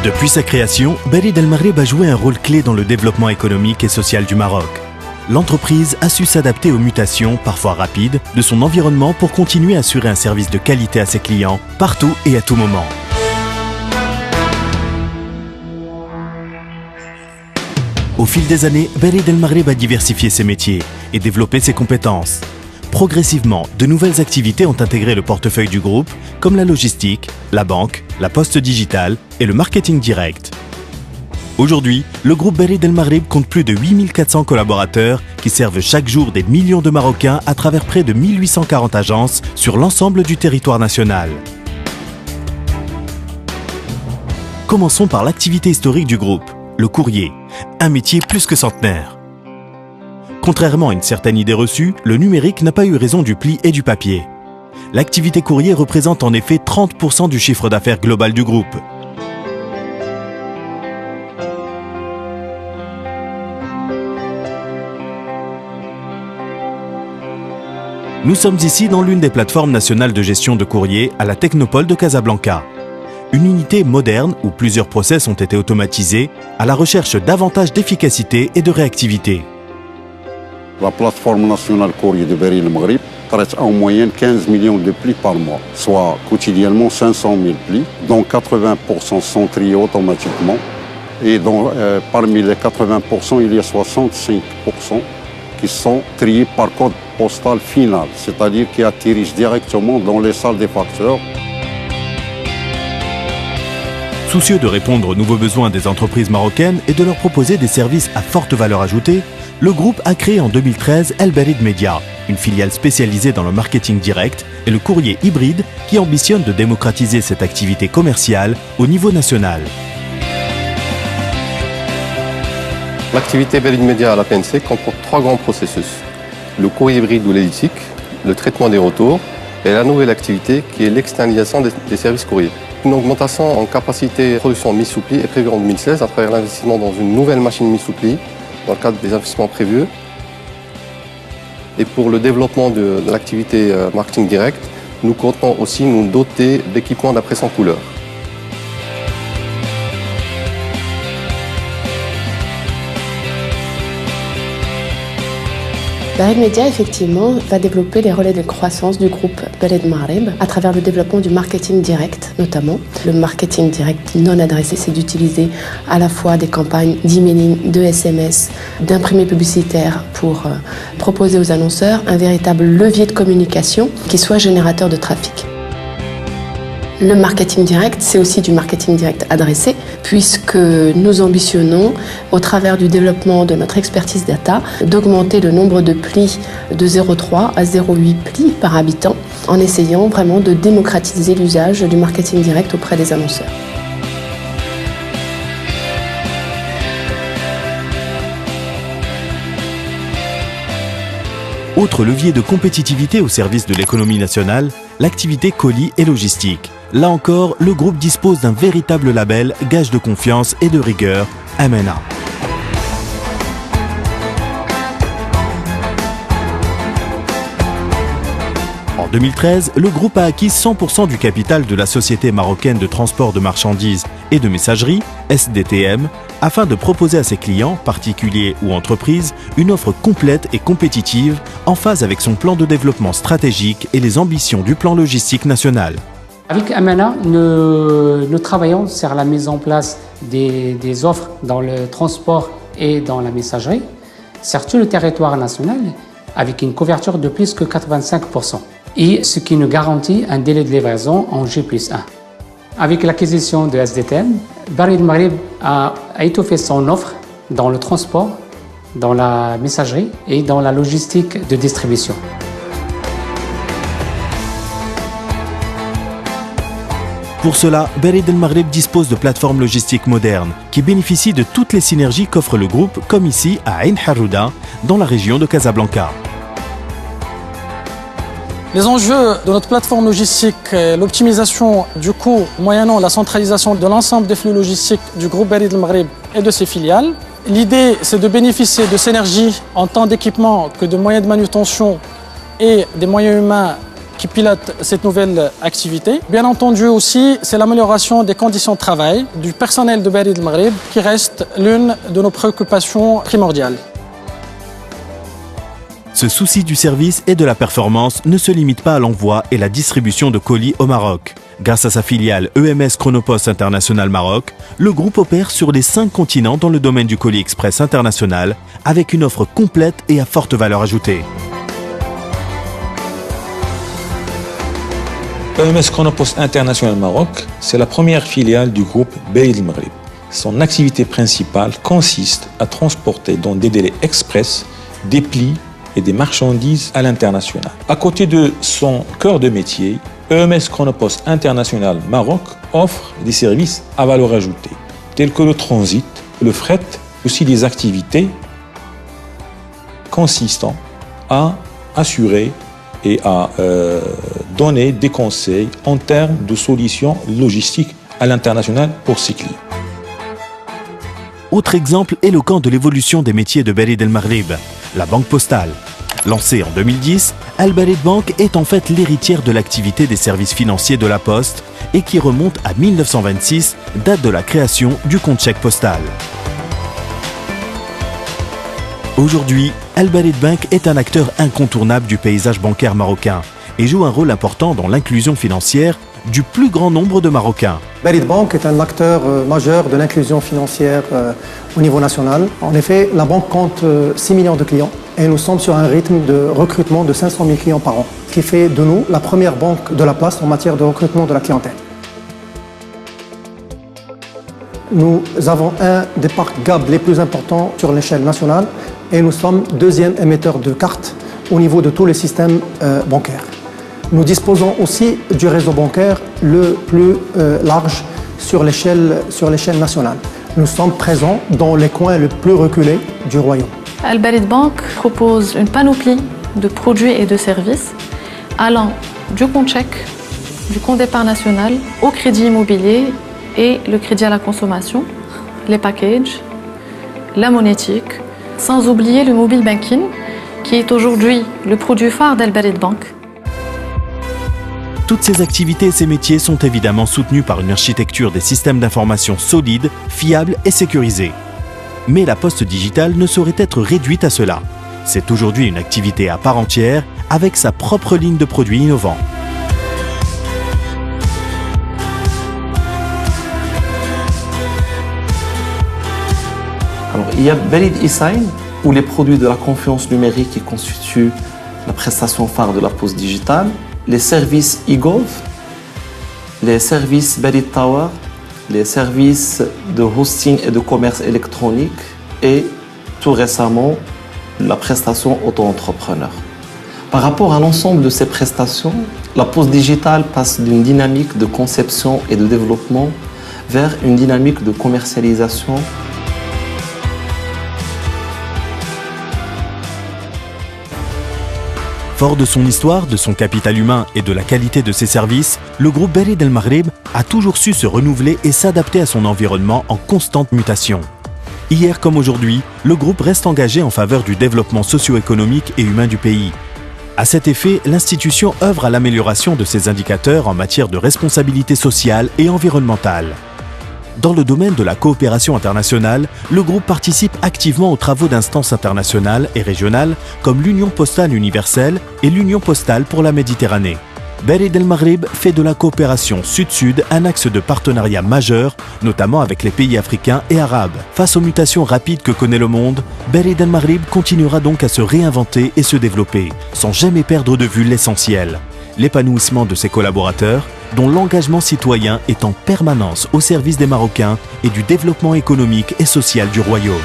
Depuis sa création, Barid El Maghreb a joué un rôle clé dans le développement économique et social du Maroc. L'entreprise a su s'adapter aux mutations, parfois rapides, de son environnement pour continuer à assurer un service de qualité à ses clients, partout et à tout moment. Au fil des années, Barid El Maghreb a diversifié ses métiers et développé ses compétences. Progressivement, de nouvelles activités ont intégré le portefeuille du groupe, comme la logistique, la banque, la poste digitale et le marketing direct. Aujourd'hui, le groupe Barid El Maghreb compte plus de 8400 collaborateurs qui servent chaque jour des millions de Marocains à travers près de 1840 agences sur l'ensemble du territoire national. Commençons par l'activité historique du groupe, le courrier, un métier plus que centenaire. Contrairement à une certaine idée reçue, le numérique n'a pas eu raison du pli et du papier. L'activité courrier représente en effet 30% du chiffre d'affaires global du groupe. Nous sommes ici dans l'une des plateformes nationales de gestion de courrier à la Technopole de Casablanca. Une unité moderne où plusieurs process ont été automatisés à la recherche davantage d'efficacité et de réactivité. La plateforme nationale courrier de Barid El Maghreb traite en moyenne 15 millions de plis par mois, soit quotidiennement 500 000 plis, dont 80% sont triés automatiquement. Et parmi les 80%, il y a 65% qui sont triés par code postal final, c'est-à-dire qui atterrissent directement dans les salles des facteurs. Soucieux de répondre aux nouveaux besoins des entreprises marocaines et de leur proposer des services à forte valeur ajoutée, le groupe a créé en 2013 El Barid Media, une filiale spécialisée dans le marketing direct et le courrier hybride qui ambitionne de démocratiser cette activité commerciale au niveau national. L'activité Barid Media à la PNC comporte 3 grands processus. Le courrier hybride ou l'éthique, le traitement des retours et la nouvelle activité qui est l'externalisation des services courriers. Une augmentation en capacité de production mi-soupli est prévue en 2016 à travers l'investissement dans une nouvelle machine mi-soupli dans le cadre des investissements prévus. Et pour le développement de l'activité marketing direct, nous comptons aussi nous doter d'équipements d'impression couleur. Barid Media, effectivement, va développer les relais de croissance du groupe Barid El Maghreb à travers le développement du marketing direct, notamment. Le marketing direct non adressé, c'est d'utiliser à la fois des campagnes d'emailing, de SMS, d'imprimés publicitaires pour proposer aux annonceurs un véritable levier de communication qui soit générateur de trafic. Le marketing direct, c'est aussi du marketing direct adressé, puisque nous ambitionnons, au travers du développement de notre expertise data, d'augmenter le nombre de plis de 0,3 à 0,8 plis par habitant, en essayant vraiment de démocratiser l'usage du marketing direct auprès des annonceurs. Autre levier de compétitivité au service de l'économie nationale, l'activité colis et logistique. Là encore, le groupe dispose d'un véritable label, gage de confiance et de rigueur, Amana. En 2013, le groupe a acquis 100% du capital de la Société marocaine de transport de marchandises et de messagerie, SDTM, afin de proposer à ses clients, particuliers ou entreprises, une offre complète et compétitive en phase avec son plan de développement stratégique et les ambitions du plan logistique national. Avec Amana, nous travaillons sur la mise en place des offres dans le transport et dans la messagerie, sur tout le territoire national, avec une couverture de plus que 85%. Et ce qui nous garantit un délai de livraison en J+1. Avec l'acquisition de SDTM, Barid El Maghreb a étoffé son offre dans le transport, dans la messagerie et dans la logistique de distribution. Pour cela, Barid El Maghreb dispose de plateformes logistiques modernes qui bénéficient de toutes les synergies qu'offre le groupe, comme ici à Ain Harouda, dans la région de Casablanca. Les enjeux de notre plateforme logistique, l'optimisation du coût moyennant la centralisation de l'ensemble des flux logistiques du groupe Barid El Maghreb et de ses filiales. L'idée, c'est de bénéficier de synergies en tant d'équipement que de moyens de manutention et des moyens humains qui pilote cette nouvelle activité. Bien entendu aussi, c'est l'amélioration des conditions de travail du personnel de Barid El Maghreb qui reste l'une de nos préoccupations primordiales. Ce souci du service et de la performance ne se limite pas à l'envoi et la distribution de colis au Maroc. Grâce à sa filiale EMS Chronopost International Maroc, le groupe opère sur les 5 continents dans le domaine du colis express international avec une offre complète et à forte valeur ajoutée. EMS Chronopost International Maroc, c'est la première filiale du groupe Barid El Maghreb. Son activité principale consiste à transporter dans des délais express des plis et des marchandises à l'international. À côté de son cœur de métier, EMS Chronopost International Maroc offre des services à valeur ajoutée, tels que le transit, le fret, aussi des activités consistant à assurer et à donner des conseils en termes de solutions logistiques à l'international pour ses clients. Autre exemple éloquent de l'évolution des métiers de Barid El Maghreb, la banque postale. Lancée en 2010, Al Barid Bank est en fait l'héritière de l'activité des services financiers de la Poste et qui remonte à 1926, date de la création du compte chèque postal. Aujourd'hui, Al Barid Bank est un acteur incontournable du paysage bancaire marocain et joue un rôle important dans l'inclusion financière du plus grand nombre de Marocains. Barid Bank est un acteur majeur de l'inclusion financière au niveau national. En effet, la banque compte 6 millions de clients et nous sommes sur un rythme de recrutement de 500 000 clients par an, ce qui fait de nous la première banque de la place en matière de recrutement de la clientèle. Nous avons un des parcs GAB les plus importants sur l'échelle nationale et nous sommes deuxième émetteur de cartes au niveau de tous les systèmes bancaires. Nous disposons aussi du réseau bancaire le plus large sur l'échelle nationale. Nous sommes présents dans les coins les plus reculés du royaume. Al Barid Bank propose une panoplie de produits et de services allant du compte chèque, du compte d'épargne national au crédit immobilier et le crédit à la consommation, les packages, la monétique, sans oublier le mobile banking qui est aujourd'hui le produit phare d'Al Barid Bank. Toutes ces activités et ces métiers sont évidemment soutenus par une architecture des systèmes d'information solides, fiables et sécurisés. Mais la poste digitale ne saurait être réduite à cela. C'est aujourd'hui une activité à part entière avec sa propre ligne de produits innovants. Alors, il y a Barid eSign, où les produits de la confiance numérique qui constituent la prestation phare de la poste digitale, les services eGov, les services Barid Tower, les services de hosting et de commerce électronique et tout récemment la prestation auto-entrepreneur. Par rapport à l'ensemble de ces prestations, la poste digitale passe d'une dynamique de conception et de développement vers une dynamique de commercialisation. Fort de son histoire, de son capital humain et de la qualité de ses services, le groupe Barid El Maghreb a toujours su se renouveler et s'adapter à son environnement en constante mutation. Hier comme aujourd'hui, le groupe reste engagé en faveur du développement socio-économique et humain du pays. À cet effet, l'institution œuvre à l'amélioration de ses indicateurs en matière de responsabilité sociale et environnementale. Dans le domaine de la coopération internationale, le groupe participe activement aux travaux d'instances internationales et régionales comme l'Union postale universelle et l'Union postale pour la Méditerranée. Barid El Maghreb fait de la coopération sud-sud un axe de partenariat majeur, notamment avec les pays africains et arabes. Face aux mutations rapides que connaît le monde, Barid El Maghreb continuera donc à se réinventer et se développer, sans jamais perdre de vue l'essentiel: l'épanouissement de ses collaborateurs, dont l'engagement citoyen est en permanence au service des Marocains et du développement économique et social du royaume.